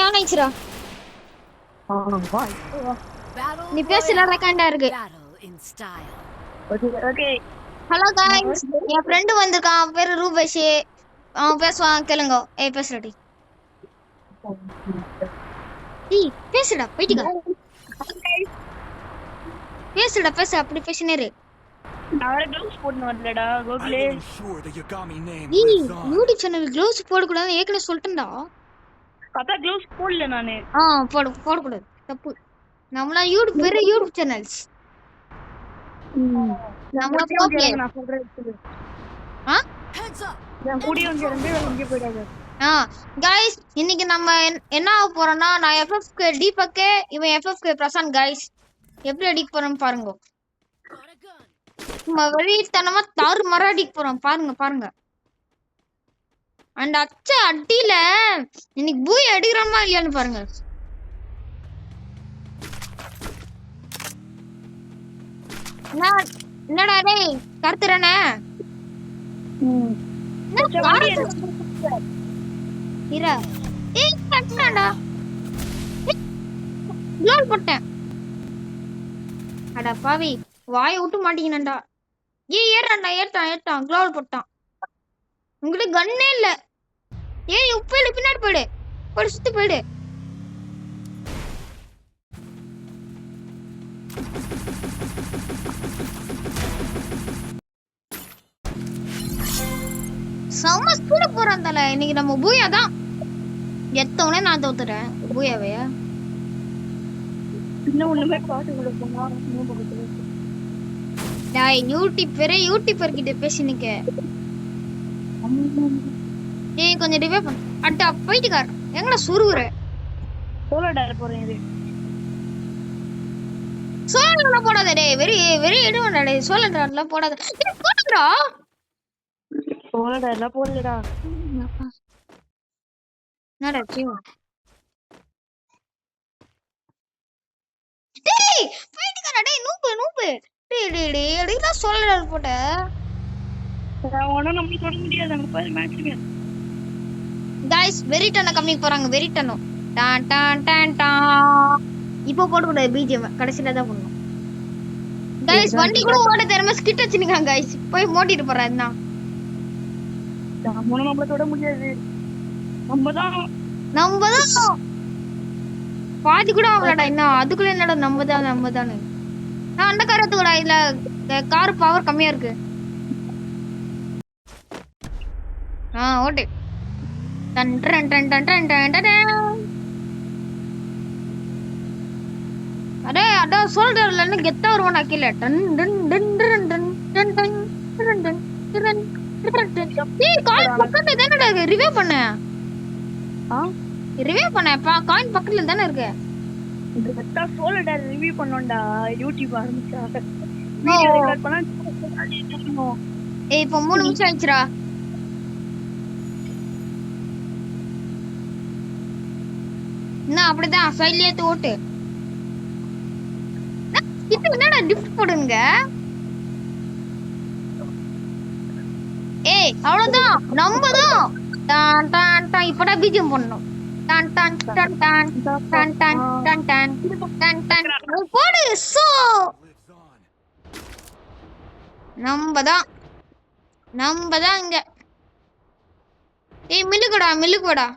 ஆனாச்சுடா நீ பேசல ரெக்கார்டா இருக்கு. ஹலோ गाइस என் ஃப்ரெண்ட் வந்திருக்கான் பேரு ரூபேஷ். அவன் பேசுவான் கேளுங்க. ஏய் பேசுறடி. டேய் பேசுடா போய்டிங்க. பேசுடா பேசு அப்படி பேசினே இரு. அவரே க்ளவுஸ் போட்டு வரலடா கோகுலே. டேய் யூடியூப் சேனல் க்ளவுஸ் போட கூடாது ஏற்கனவே சொல்லிட்டேன்டா. அத க்ளவுஸ் போடல நானு. போட கூடாது தப்பு. நம்மள யூடியூப் சேனல்ஸ். நம்மள கோபியே நான் சொல்றேன். ஆ நான் கூடி வந்து இருந்து இங்க போயிடாத. गाइस இன்னைக்கு நம்ம என்ன ஆக போறோம்னா நான் எஃப்எஃப்கே தீபக் இவன் எஃப்எஃப்கே பிரசாந்த் गाइस எப்படி அடிக்க போறோம் பாருங்க. நம்ம வெறித்தனமா தாறுமாறா அடிக்க போறோம் பாருங்க. அந்த அடியில இன்னைக்கு பூய் அடிக்கிறோமா இல்லையான்னு பாருங்க. என்னடா டேய் கர்த்தரனே இரா ஏய் கட்டடா க்ளோல் போட்டேன். அட பாவி வாயை விட்டு மாட்டீங்கடா. ஏய் ஏறான் க்ளோல் போட்டான். உங்ககிட்ட கன்னே இல்ல. ஏய் உப்பேல பின்னாடி போடு சுத்தி போயிடு. செம்ம ஸ்பீட போறான் தல. இன்னைக்கு நம்ம பூயா தான் எத்தவனே நான் தோத்துறேன் பூயாவைய. இன்னும் ஒண்ணுமே பாட்டுக்குள்ள போனா டேய் யூடியூபர் கிட்ட பேசி நிக்க. ஏய் கொஞ்சம் டிவே பண்ணு. அட்டா போயிட்டுக்கார் எங்கடா சுருகுற. சோலோடா போறேன் இது. சோலோடா போடாத டேய் வெரி எடுவடா டேய் சோலோடா போடாத. டேய் போடுடா. சோலோடா போடுடா. என்னடா ஜீவா. டேய் போயிட்டுக்காரா டேய் நூபு. டேய் எடிடா சோலோடா போட்ட. அவன நம்ம தொட முடியாது அங்க பாரு மேட்ச்ல. गाइस வெரிட்டன கம்மி போறாங்க வெரிட்டனோ. டான் டான் டான் டான். இப்போ போட கூடாது பிஜிஎம் கடைசில தான் போடணும். गाइस வண்டி கூட ஓட தெரியாம ஸ்கிட் வச்சிருக்காங்க गाइस போய் மோட்டிட்டு போறேன் நான். நம்மள தொட முடியாது. நம்ம தான் பாதி கூட ஆகலடா இன்னும். அதுக்குள்ள என்னடா நம்ம தானே. நான் அந்த காரத்துக்குடா இல்ல கார் பவர் கம்மியா இருக்கு. ஓட்டு டன் டன் டன் டன் டன் டன் டன். அட சோல்டர்ல இருந்து கெத்தா வருவான் அக்கில. டன் டன் டன் டன் டன் டன் டன் டன் டன் டன். ஏய் காயின் பக்கத்துல தானடா இருக்கு. ரிவைவ் பண்ணேப்பா. காயின் பக்கத்துல தானே இருக்கு. இந்த கெத்தா சோலோடா ரிவ்யூ பண்ணோம்டா யூடியூப் ஆரம்பிச்சா. வீடியோ ரெக்கார்ட் பண்ணா ஏய் இப்போ 3 நிமிஷம் ஆயிடுச்சுடா. என்ன அப்படிதான் சைட்லயே ஓட்டு. இது என்னடா லிஃப்ட் போடுங்க. ஏய் அவ்வளவுதான் நம்ம தான். டான் டான் டான் இப்படா பிஜிஎம் பண்ணனும். டான் டான் டான் டான் டான் டான் டான் டான் டான் டான் போடு சோ. நம்ம தான் இங்க. ஏய் மில்லுக்குடா. மில்லுக்கு வா.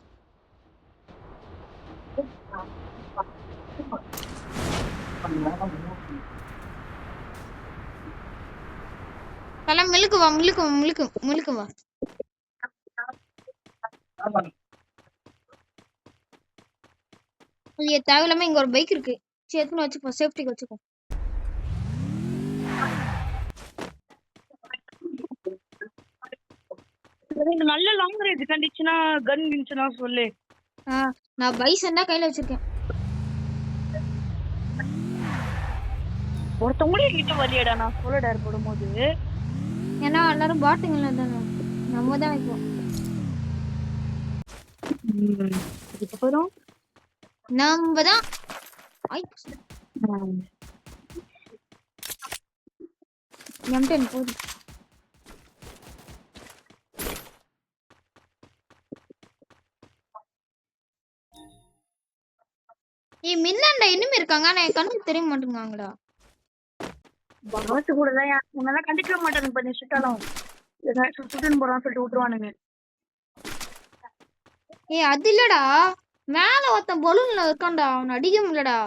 தேவையில்லாம இங்க ஒரு பைக் இருக்கு. சேர்த்துன்னு வச்சுக்கோ சேஃப்டிக்கு வச்சுக்கோ. நல்ல லாங் ரேஞ்ச் கண்டிச்சுனா கன் வின்ச்சுனா சொல்லு. நான் பைசன் தான் கையில வச்சிருக்கேன். ஒருத்தவங்களே கிட்ட வரலையடா நான் சோலோடா போடும்போது. ஏன்னா எல்லாரும் பாட்டுங்கள தானே நம்ம தான் இப்போ. இதுக்கப்புறம் நம்ம தான் M10 போதும். மின்னாண்ட இனிமே இருக்காங்க ஆனா என் கண்ணுக்கு தெரிய மாட்டேங்காங்கடா. பாட்டு கூட தான் உன்னெல்லாம் கண்டுக்கவே மாட்டானுங்க பண்ணி சுட்டாலும் ஏதாச்சும் சுட்டுன்னு போறான்னு சொல்லிட்டு விட்டுருவானுங்க. அது இல்லடா, மேல ஒருத்தன் பலூன்ல இருக்கான்டா, அவன் அடிக்க முடியலடா.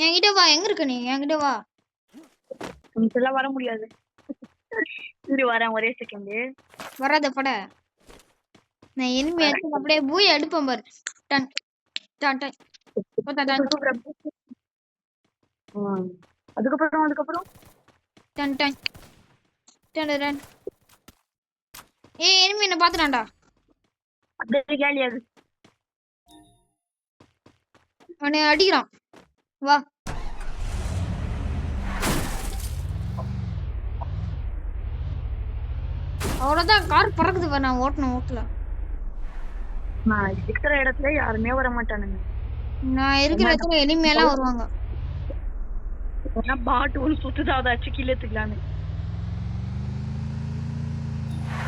என்கிட்ட வா, எங்க இருக்க நீ? என்கிட்ட வா. உனக்கெல்லாம் வர முடியாது. இரு வரேன், ஒரே செகண்ட். வராத பட. நான் எனிமி எடுத்து அப்படியே பூய் எடுப்பேன் பாரு. டன் டன் டன். அதுக்கப்புறம் டன் டன் டன் டன். எனிமி என்ன பாத்துறான்டா. அப்படியே கேலியாது. அவனை அடிக்கிறான். வா. அவ்வளவுதான், கார் பறக்குது பாரு. நான் ஓட்டணும் ஓட்டல. நான் இருக்கிற இடத்துல யாருமே வர மாட்டானுங்க. நான் இருக்கிற இடத்துல எனிமி எல்லாம் வருவாங்க. பாட்டு ஒன்று சுத்துதா, அதை அச்சு கீழே எடுத்துக்கலான்னு.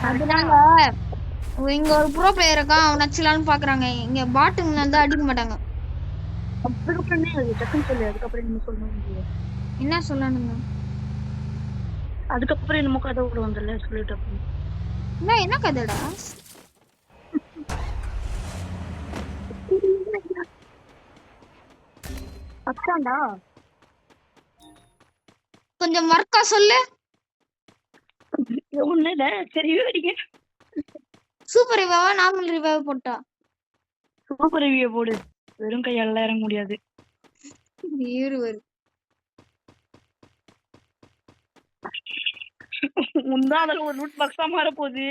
அதனால இங்க ஒரு ப்ரோ பிளேயர் இருக்கான், அவன் நச்சலான்னு பாக்குறாங்க. இங்க பாட்டுங்க வந்து அடிக்க மாட்டாங்க. அதுக்கப்புறம் டக்குன்னு சொல்லு. அதுக்கப்புறம் என்ன சொல்லணும்? என்ன சொல்லணுங்க? அதுக்கப்புறம் என்னமோ கதை கூட வந்துடல சொல்லிட்டு. என்ன கதைடா? அச்சாண்டா கொஞ்சம் மர்க்கா சொல்லு. ஒண்ணு இல்ல, சரி அடிங்க. சூப்பர் ரிவைவா நார்மல் ரிவைவ் போட்டா? சூப்பர் ரிவ்யூ போடு. வெறும் கையால இறங்க முடியாது. முந்தாத ஒரு லூட் பாக்ஸா மாற போகுது.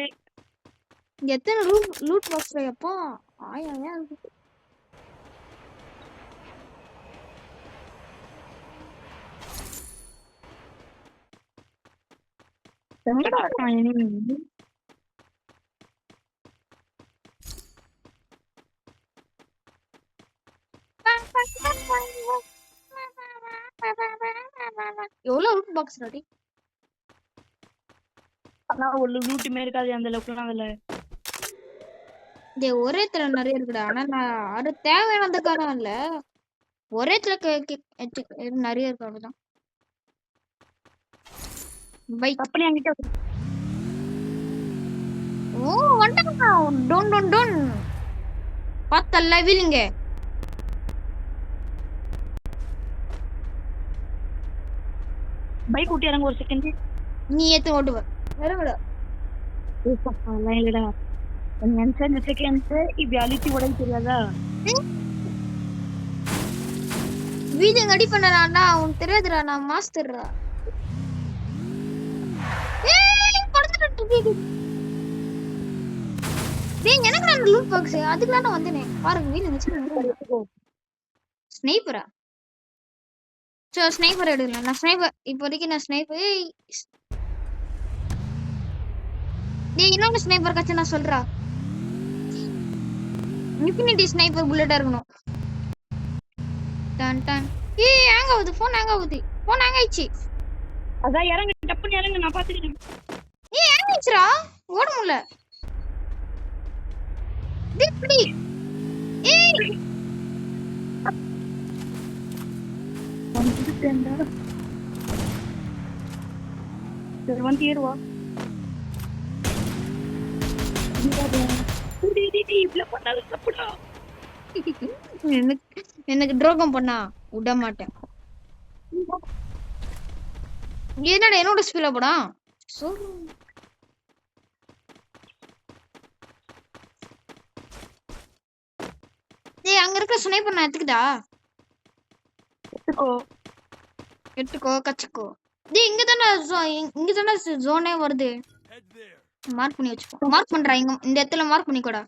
எத்தனை லூட் பாக்ஸ் எப்போ? ஆயா இருக்கு. எவ்வளவு லூட் பாக்ஸ் ரெடி? ஆனா ஒரு லூட்டுமே இருக்காது அந்த அளவுக்கு. அதுல ஒரே தர நிறைய இருக்குடா. ஆனா நான் அது தேவையானதுக்கான இல்ல, ஒரே தர நிறைய இருக்கு. அவ்வளவுதான். பைக் அப்படி என்கிட்ட வந்துட்டா. டோன் டோன் டோன் பார்த்தல்ல வீலிங்க. பைக் ஊட்டி இறங்க ஒரு செகண்ட். நீ ஏத்து ஓட்டுவ இறங்குடா. இல்லடா, நினைச்சா இந்த செகண்ட் இப்படி அழிச்சு உடம்பு தெரியாதா? வீலிங் அடி பண்ணறான்டா, உனக்கு தெரியாதுடா, நான் மாஸ்டர்டா. டேய் எனக்கு நான் லூட் பாக்ஸ் அதுக்கு தான் வந்தேனே. பாருங்க வீலிங் வச்சு ஸ்னைப்பரா. சோ ஸ்னைப்பர் எடுக்கலாம். நான் ஸ்னைப்பர் இப்போதைக்கு நான் ஸ்னைப்பர். டேய் இன்னொரு ஸ்னைப்பர் கச்ச நான் சொல்றா. இன்ஃபினிட்டி ஸ்னைப்பர் புல்லட்டா இருக்கணும். Done done. ஹேங் ஆகுது ஃபோன், ஹேங் ஆகுது ஃபோன், ஹேங் ஆயிச்சு. அதான் இறங்க, டப்புன்னு இறங்க, நான் பாத்துக்கிறேன். ஹேங் ஆயிச்சுடா, ஓட முடியல. டிப்டி வந்துட்டேன்டா. சரி வந்து ஏறுவா. எனக்கு துரோகம் பண்ணா விட மாட்டேன். என்னடா என்னோட ஸ்பீல போடா. டேய் அங்க இருக்க ஸ்னைப்பர் நான் எடுத்துக்கிட்டா? எடுத்துக்கோ கச்சுக்கோ. டேய் இங்க தானே ஜோனே வருது. மார்க் பண்ணி வச்சுக்கோ. மார்க் பண்றா, இங்க இந்த இடத்துல மார்க் பண்ணிக்கோடா.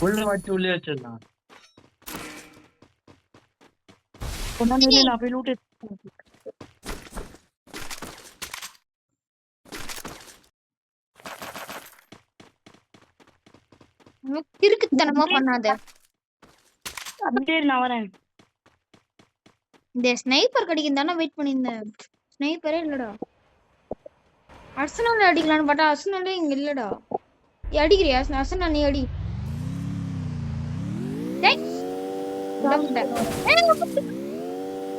உள்ள வச்சு உள்ளே வச்சிடலாம். திருக்குத்தனமா பண்ணாத. அப்படியே நான் வரேன். இந்த ஸ்னைப்பர் கடிக்கும் தானே வெயிட் பண்ணியிருந்தேன். ஸ்னைப்பரே இல்லடா. அர்சனல் அடிக்கலான்னு பார்த்தா அர்சனலே இங்க இல்லடா. அடிக்கிறியா அர்சனல்? நீ அடி. டேய்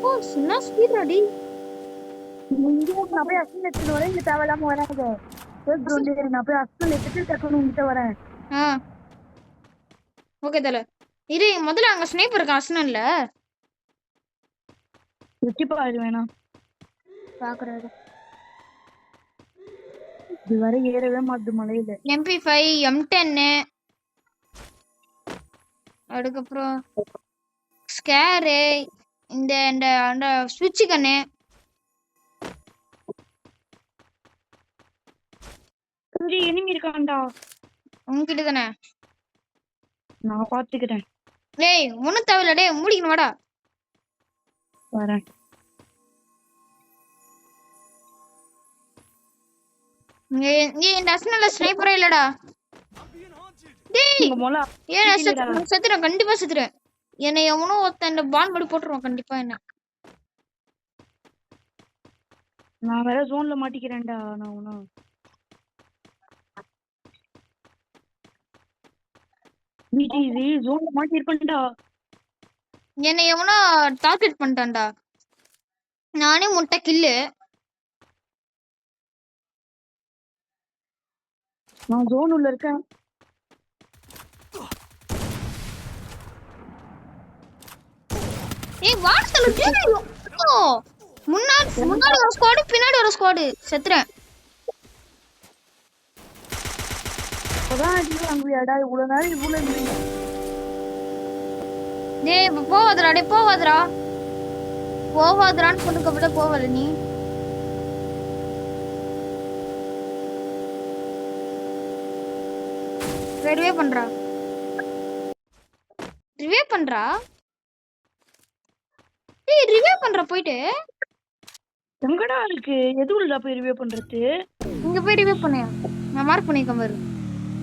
ஓ சின்ன ஸ்பீட் அடி. நான் போய் அசல் எடுத்துட்டு வரேன். இங்க தேவையில்லாம வராங்க. நான் போய் அசல் எடுத்துட்டு டக்குனு உங்ககிட்ட வரேன். ஓகே தல. இரு முதல்ல அங்க ஸ்னைப்பர் இருக்கு அர்சனல்ல. எட்டி பாரு வேணாம். பாக்குறாரு. இது வரை ஏறவே மாட்டுது மலையில. MP5 M10 அதுக்கப்புறம் ஸ்கேரு இந்த இந்த அந்த ஸ்விட்ச் கண்ணு. இங்க எனிமி இருக்கான்டா. உங்ககிட்ட தானே நான் பாத்துக்கிறேன். டேய் ஒன்னும் தேவையில்ல. டேய் முடிக்கணும் வாடா. வரேன். இங்க இந்த அர்சனல்ல ஸ்னைப்பரே இல்லடா. டேய் உங்க மொள ஏன் செத்துறேன். கண்டிப்பா செத்துறேன். என்னை எவனோ ஒருத்தன் இந்த பால் படி போட்டுருவான் கண்டிப்பா. என்ன நான் வேற ஜோன்ல மாட்டிக்கிறேன்டா. நான் உன இது ஜோன்ல மாட்டிருப்பேன்டா. என்னை எவனோ டார்கெட் பண்ணிட்டான்டா. நானே முட்டை கில்லு. நான் ஜோன் உள்ள இருக்கேன். ஏய் வாட்ஸ்ல முன்னாடி ஒரு ஸ்குவாட் பின்னாடி ஒரு ஸ்குவாட். செத்துறேன். அதான் அடிவாங்கடா. இவ்வளவு நேரம் இவ்வளவு டேய் போவாதடா. டேய் போவாதடா. போவாதடான்னு சொன்னதுக்கு அப்புறம் போவல நீ. ரிவே பண்றா. டேய் ரிவே பண்றா போயிட்டு. எங்கடா இருக்கு? எது உள்ள போய் ரிவ்யூ பண்றது? இங்க போய் ரிவே பண்ணு. நான் மார்க் பண்ணிருக்கேன் பாரு.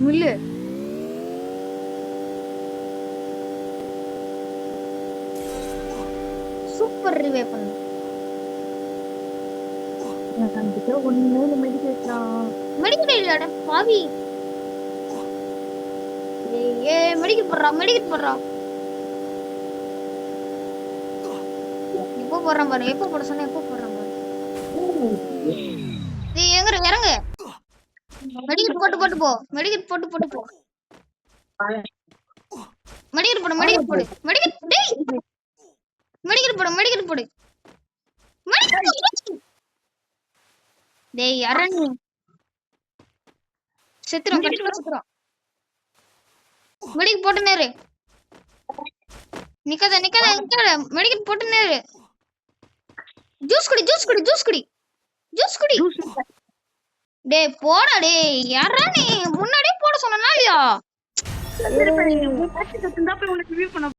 முள்ளு. சூப்பர் ரிவே பண்ணு. கண்டிப்பா ஒண்ணுமே மெடிக்கேட்லாம். மெடிக்கல் இல்லடா பாவி. ஏய் மெடிக்கல் போடுறா. எப்போ போடுறான் பாரு. எப்போ போட சொன்னா எப்போ போடுறான் பாரு. டேய் இறங்கு. மெடிக்கல் போட்டு போ. மெடிக்கல் போடு. டேய் மெடிக்கல் போடு. டேய் யாரன் செத்துறோம். கண்டிப்பா செத்துறோம். மெடிக்கல் போட்டு நேரு. நிக்காத. மெடிக்கல் போட்டு நேரு. ஜூஸ் குடி. டேய் போடா. டேய் யாரா நீ? முன்னாடியே போட சொன்னா இல்லையா? போய் உனக்கு ரிவ்யூ பண்ண